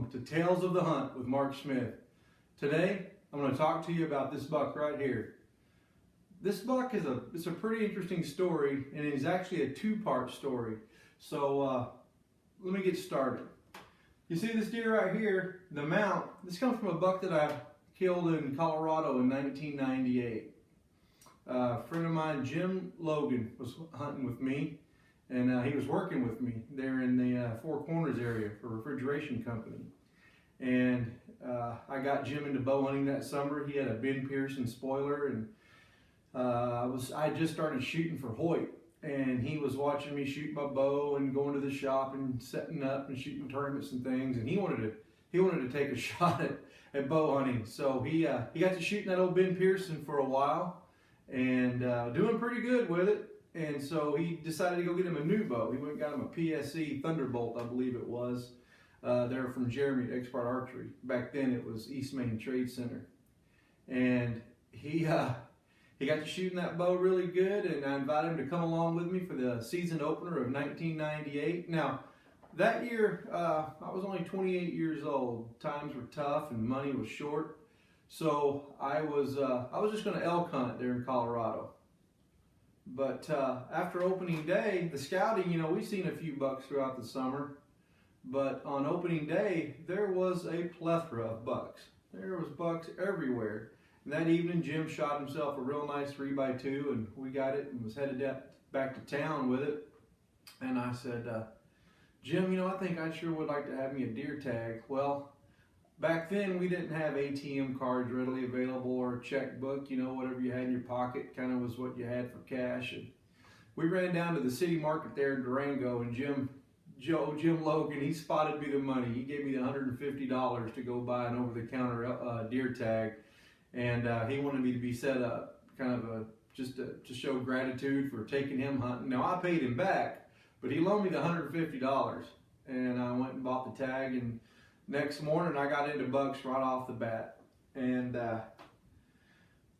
Welcome to Tales of the Hunt with Mark Smith. Today, I'm going to talk to you about this buck right here. This buck is a pretty interesting story, and it is actually a two-part story. So let me get started. You see this deer right here, the mount, this comes from a buck that I killed in Colorado in 1998. A friend of mine, Jim Logan, was hunting with me, and he was working with me there in the Four Corners area for a refrigeration company. And I got Jim into bow hunting that summer. He had a Ben Pearson spoiler, and I just started shooting for Hoyt, and he was watching me shoot my bow and going to the shop and setting up and shooting tournaments and things. And he wanted to take a shot at bow hunting. So he got to shooting that old Ben Pearson for a while and doing pretty good with it. And so he decided to go get him a new bow. He went and got him a PSE Thunderbolt, I believe it was. They're from Jeremy at Expert Archery. Back then it was East Main Trade Center. And he got to shooting that bow really good, and I invited him to come along with me for the season opener of 1998. Now, that year, I was only 28 years old. Times were tough and money was short. So I was just going to elk hunt there in Colorado. But after opening day, the scouting, you know, we've seen a few bucks throughout the summer. But on opening day, there was a plethora of bucks. There was bucks everywhere. And that evening, Jim shot himself a real nice 3x2, and we got it and was headed back to town with it. And I said, Jim, you know, I think I sure would like to have me a deer tag. Well, back then, we didn't have ATM cards readily available or a checkbook. You know, whatever you had in your pocket kind of was what you had for cash. And we ran down to the city market there in Durango, and Jim Logan, he spotted me the money. He gave me the $150 to go buy an over-the-counter deer tag. And he wanted me to be set up, kind of just to show gratitude for taking him hunting. Now, I paid him back, but he loaned me the $150. And I went and bought the tag, and next morning, I got into bucks right off the bat. And,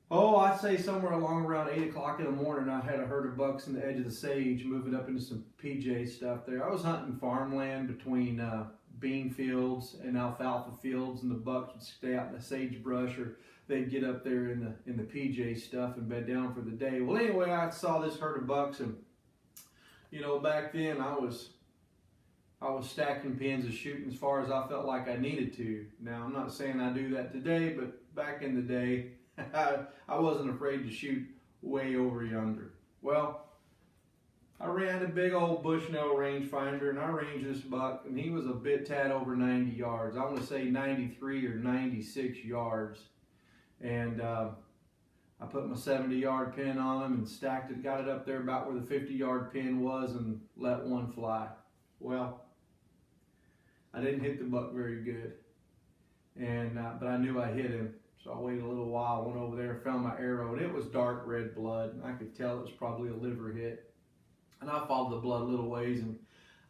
I'd say somewhere along around 8 o'clock in the morning, I had a herd of bucks in the edge of the sage, moving up into some PJ stuff there. I was hunting farmland between bean fields and alfalfa fields, and the bucks would stay out in the sagebrush, or they'd get up there in the PJ stuff and bed down for the day. Well, anyway, I saw this herd of bucks, and, you know, back then, I was stacking pins and shooting as far as I felt like I needed to. Now, I'm not saying I do that today, but back in the day, I wasn't afraid to shoot way over yonder. Well, I ran a big old Bushnell rangefinder, and I ranged this buck, and he was a bit tad over 90 yards. I want to say 93 or 96 yards. And I put my 70-yard pin on him and stacked it, got it up there about where the 50-yard pin was, and let one fly. Well, I didn't hit the buck very good, and but I knew I hit him. So I waited a little while, went over there, found my arrow, and it was dark red blood. And I could tell it was probably a liver hit. And I followed the blood a little ways, and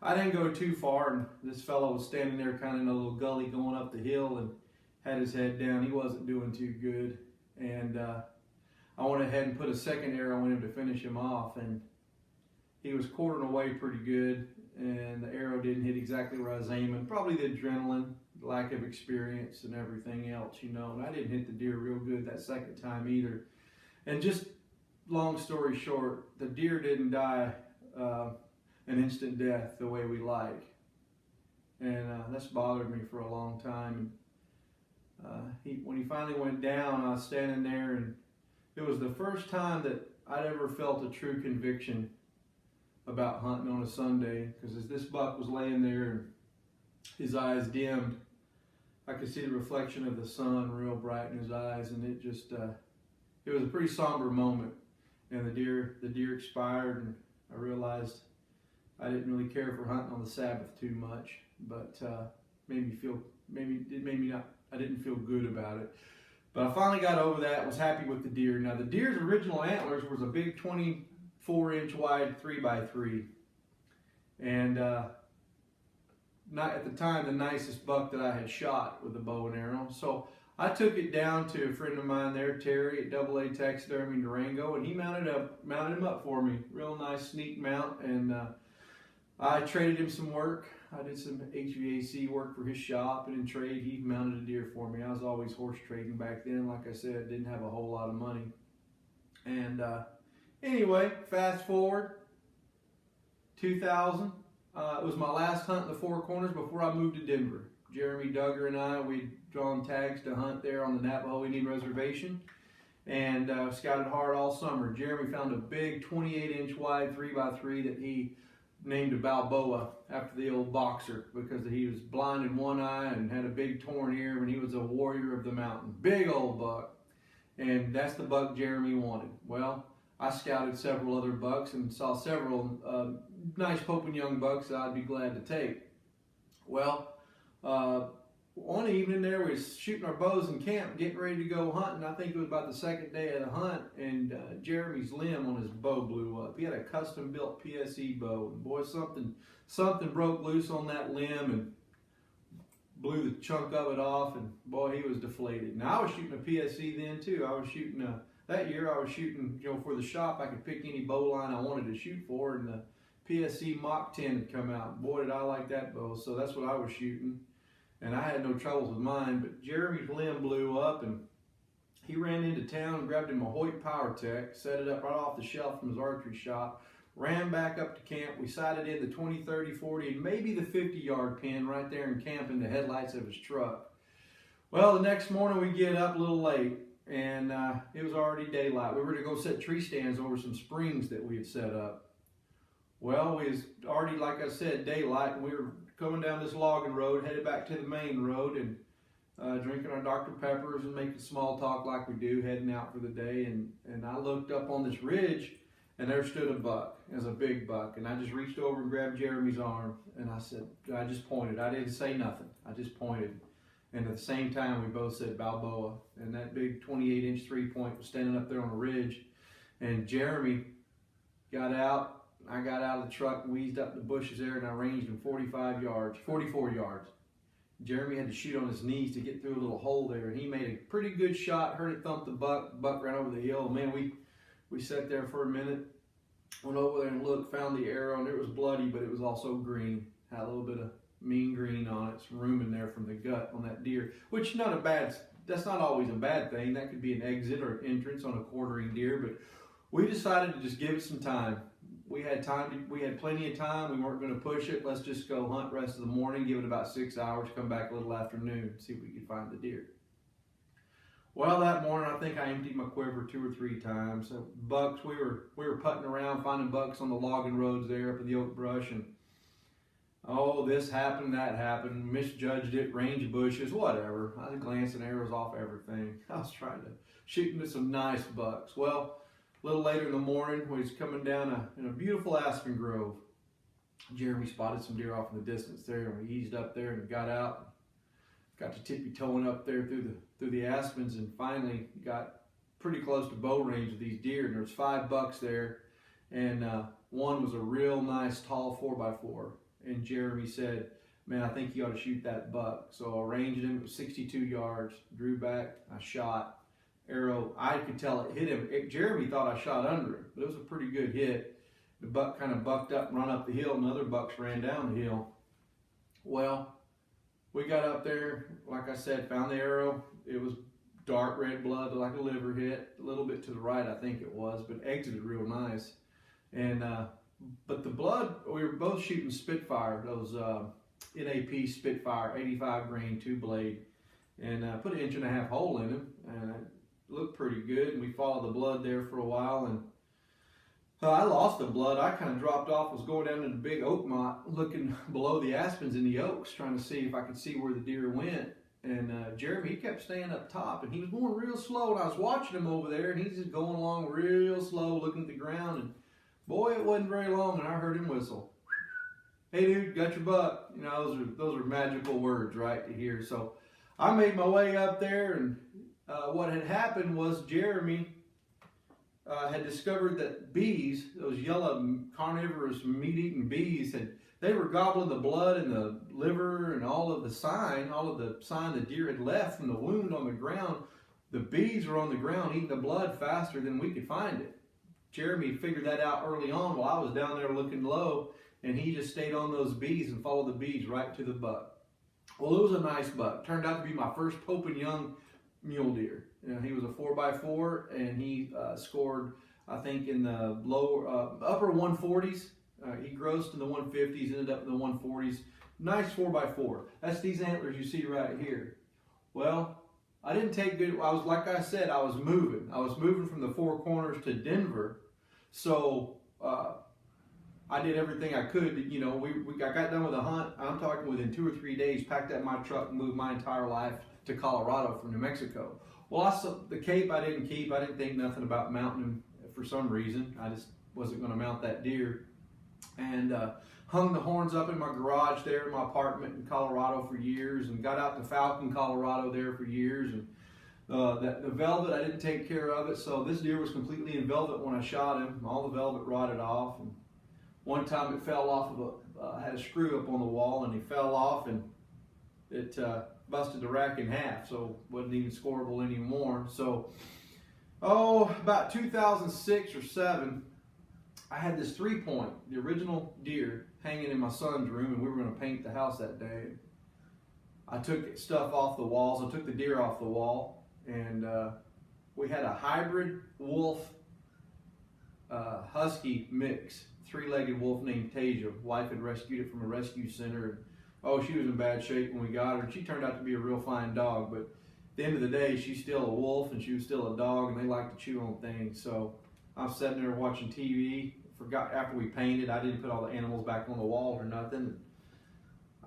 I didn't go too far. And this fellow was standing there kind of in a little gully going up the hill and had his head down. He wasn't doing too good. And I went ahead and put a second arrow in him to finish him off. And he was quartering away pretty good, and the arrow didn't hit exactly where I was aiming. Probably the adrenaline, lack of experience, and everything else, you know. And I didn't hit the deer real good that second time either. And just long story short, the deer didn't die an instant death the way we like. And that's bothered me for a long time. And when he finally went down, I was standing there, and it was the first time that I'd ever felt a true conviction about hunting on a Sunday, because as this buck was laying there and his eyes dimmed, I could see the reflection of the sun real bright in his eyes, and it just it was a pretty somber moment. And the deer expired, and I realized I didn't really care for hunting on the Sabbath too much, but I didn't feel good about it. But I finally got over that, was happy with the deer. Now, the deer's original antlers was a big 24-inch wide 3x3. And not at the time the nicest buck that I had shot with a bow and arrow. So I took it down to a friend of mine there, Terry at AA Taxidermy in Durango, and he mounted him up for me. Real nice, neat mount. And I traded him some work. I did some HVAC work for his shop, and in trade, he mounted a deer for me. I was always horse trading back then. Like I said, didn't have a whole lot of money. And anyway, fast forward, 2000. It was my last hunt in the Four Corners before I moved to Denver. Jeremy Duggar and I, we'd drawn tags to hunt there on the Navajo Indian Reservation, and scouted hard all summer. Jeremy found a big 28-inch wide 3x3 that he named a Balboa after the old boxer, because he was blind in one eye and had a big torn ear, and he was a warrior of the mountain. Big old buck. And that's the buck Jeremy wanted. Well, I scouted several other bucks and saw several nice Pope and Young bucks that I'd be glad to take. Well, one evening there, we was shooting our bows in camp, getting ready to go hunting. I think it was about the second day of the hunt, and Jeremy's limb on his bow blew up. He had a custom-built PSE bow, and boy, something broke loose on that limb and blew the chunk of it off, and boy, he was deflated. Now, I was shooting a PSE then too. I was shooting that year. I was shooting, for the shop. I could pick any bow line I wanted to shoot for, and the PSE Mach 10 had come out. Boy, did I like that bow. So that's what I was shooting. And I had no troubles with mine, but Jeremy's limb blew up, and he ran into town and grabbed him a Hoyt PowerTech, set it up right off the shelf from his archery shop, ran back up to camp. We sighted in the 20, 30, 40, and maybe the 50-yard pin right there in camp in the headlights of his truck. Well, the next morning we get up a little late, and it was already daylight. We were to go set tree stands over some springs that we had set up. Well, we was already, like I said, daylight, and we were coming down this logging road, headed back to the main road, and drinking our Dr. Peppers and making small talk like we do, heading out for the day. And I looked up on this ridge, and there stood a buck. It was a big buck. And I just reached over and grabbed Jeremy's arm, and I just pointed. I didn't say nothing. I just pointed. And at the same time, we both said Balboa. And that big 28-inch 3-point was standing up there on the ridge. And Jeremy got out. I got out of the truck, wheezed up the bushes there, and I ranged him 44 yards. Jeremy had to shoot on his knees to get through a little hole there, and he made a pretty good shot, heard it thump the buck. Buck ran over the hill. Man, we sat there for a minute, went over there and looked, found the arrow, and it was bloody, but it was also green. Had a little bit of mean green on it, some room in there from the gut on that deer, which that's not always a bad thing. That could be an exit or entrance on a quartering deer, but we decided to just give it some time. We had plenty of time. We weren't going to push it. Let's just go hunt the rest of the morning, give it about 6 hours, come back a little afternoon, see if we could find the deer. Well, that morning, I think I emptied my quiver 2 or 3 times. So bucks, we were putting around, finding bucks on the logging roads there up in the oak brush, and oh, this happened, that happened, misjudged it, range of bushes, whatever. I was glancing arrows off everything. I was trying to shoot into some nice bucks. Well, a little later in the morning, we was coming down in a beautiful aspen grove. Jeremy spotted some deer off in the distance there, and we eased up there and got out. Got to tippy-toeing up there through the aspens, and finally got pretty close to bow range of these deer. And there was 5 bucks there, and one was a real nice tall 4x4. And Jeremy said, "Man, I think you ought to shoot that buck." So I ranged him. It was 62 yards. Drew back. I shot. Arrow, I could tell it hit him. Jeremy thought I shot under him, but it was a pretty good hit. The buck kind of bucked up and run up the hill, and the other bucks ran down the hill. Well, we got up there, like I said, found the arrow. It was dark red blood, like a liver hit, a little bit to the right, I think it was, but exited real nice. And but the blood, we were both shooting Spitfire, those NAP Spitfire 85 grain 2-blade, and put an 1.5-inch hole in him, and looked pretty good. And we followed the blood there for a while, and I lost the blood. I kind of dropped off, was going down to the big oak knot, looking below the aspens in the oaks, trying to see if I could see where the deer went. And Jeremy, he kept staying up top, and he was going real slow, and I was watching him over there, and he's just going along real slow, looking at the ground, and boy, it wasn't very long, and I heard him whistle. "Hey dude, got your buck." Those are magical words, right, to hear. So I made my way up there, and what had happened was Jeremy had discovered that bees, those yellow carnivorous meat-eating bees, they were gobbling the blood and the liver and all of the sign the deer had left from the wound on the ground. The bees were on the ground eating the blood faster than we could find it. Jeremy figured that out early on while I was down there looking low, and he just stayed on those bees and followed the bees right to the buck. Well, it was a nice buck. Turned out to be my first Pope and Young mule deer. You know, he was a 4x4, and he scored, I think, in the upper 140s. He grossed in the 150s, ended up in the 140s. Nice 4x4. That's these antlers you see right here. Well, I didn't take good. Like I said, I was moving. I was moving from the Four Corners to Denver, so I did everything I could. You know, I got done with the hunt. I'm talking within 2 or 3 days, packed up my truck and moved my entire life to Colorado from New Mexico. Well, the Cape I didn't keep. I didn't think nothing about mounting him for some reason. I just wasn't going to mount that deer. And hung the horns up in my garage there in my apartment in Colorado for years, and got out to Falcon, Colorado there for years. And the velvet, I didn't take care of it, so this deer was completely in velvet when I shot him. All the velvet rotted off, and one time it fell off of had a screw up on the wall, and he fell off, and it busted the rack in half, so it wasn't even scoreable anymore. So, about 2006 or 7, I had this 3-point, the original deer, hanging in my son's room, and we were going to paint the house that day. I took stuff off the walls. I took the deer off the wall, and we had a hybrid wolf husky mix, 3-legged wolf named TOH. Wife had rescued it from a rescue center, and she was in bad shape when we got her. And she turned out to be a real fine dog, but at the end of the day, she's still a wolf, and she was still a dog, and they like to chew on things. So I'm sitting there watching TV. Forgot after we painted, I didn't put all the animals back on the wall or nothing.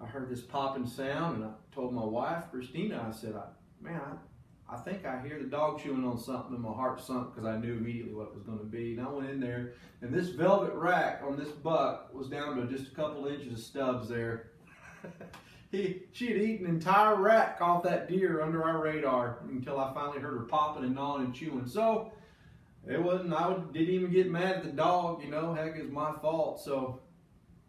I heard this popping sound, and I told my wife, Christina, I said, I think I hear the dog chewing on something, and my heart sunk because I knew immediately what it was going to be. And I went in there, and this velvet rack on this buck was down to just a couple inches of stubs there. She had eaten an entire rack off that deer under our radar until I finally heard her popping and gnawing and chewing. So it wasn't, didn't even get mad at the dog, you know, heck, it's my fault. So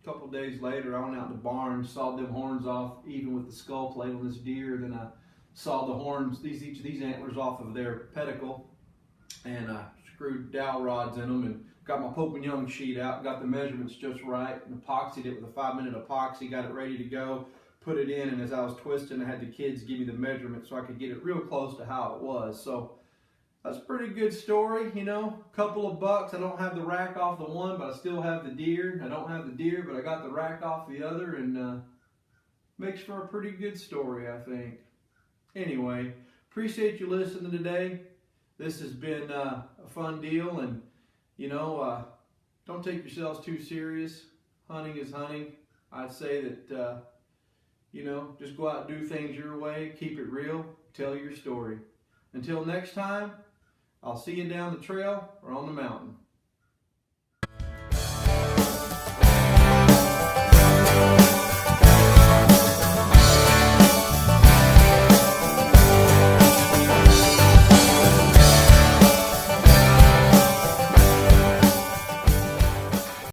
a couple of days later, I went out in the barn, sawed them horns off, even with the skull plate on this deer. Then I sawed the horns, each of these antlers off of their pedicle, and I screwed dowel rods in them, and got my Pope and Young sheet out, got the measurements just right, and epoxied it with a 5-minute epoxy, got it ready to go, put it in, and as I was twisting, I had the kids give me the measurement so I could get it real close to how it was. So that's a pretty good story, you know. Couple of bucks. I don't have the rack off the one, but I still have the deer. I don't have the deer, but I got the rack off the other, and makes for a pretty good story, I think. Anyway, appreciate you listening today. This has been a fun deal, and you know, don't take yourselves too serious. Hunting is hunting. I'd say that you know, just go out and do things your way. Keep it real. Tell your story. Until next time, I'll see you down the trail or on the mountain.